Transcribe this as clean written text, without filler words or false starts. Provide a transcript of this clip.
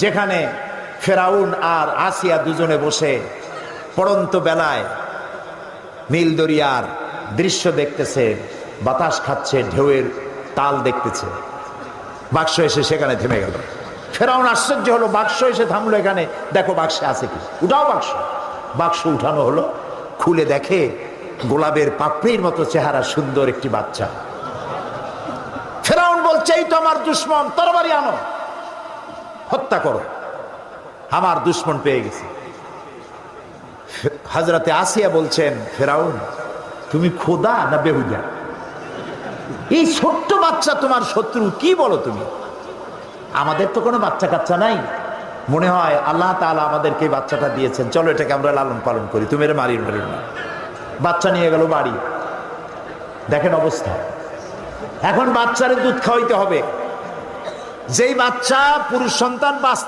যেখানে ফেরাউন আর আসিয়া দুজনে বসে পড়ন্ত বেলায় নীল দরিয়ার দৃশ্য দেখতেছে, বাতাস খাচ্ছে, ঢেউয়ের তাল দেখতেছে। বাক্স এসে সেখানে থেমে গেল। ফেরাউন আশ্চর্য হলো, বাক্স এসে থামলো এখানে, দেখো বাক্সে আছে কি, উঠাও বাক্স। বাক্স উঠানো হলো, খুলে দেখে গোলাপের পাপড়ির মতো চেহারা সুন্দর একটি বাচ্চা। ফেরাউন বলছে, এই তো আমার দুশ্মন, তরবারি আনো, হত্যা করো, আমার দুশ্মন পেয়ে গেছে। হযরতে আসিয়া বলছেন, ফেরাউন তুমি খোদা না বেহুদা? এই ছোট্ট বাচ্চা তোমার শত্রু, কি বলো তুমি? আমাদের তো কোনো বাচ্চা কাচ্চা নাই, মনে হয় আল্লাহ তাআলা আমাদেরকে এই বাচ্চাটা দিয়েছেন, চলো এটাকে আমরা লালন পালন করি, তুমি এর মারিও না। বাচ্চা নিয়ে গেল বাড়ি। দেখেন অবস্থা, এখন বাচ্চারে দুধ খাওয়াইতে হবে। যেই বাচ্চা পুরুষ সন্তান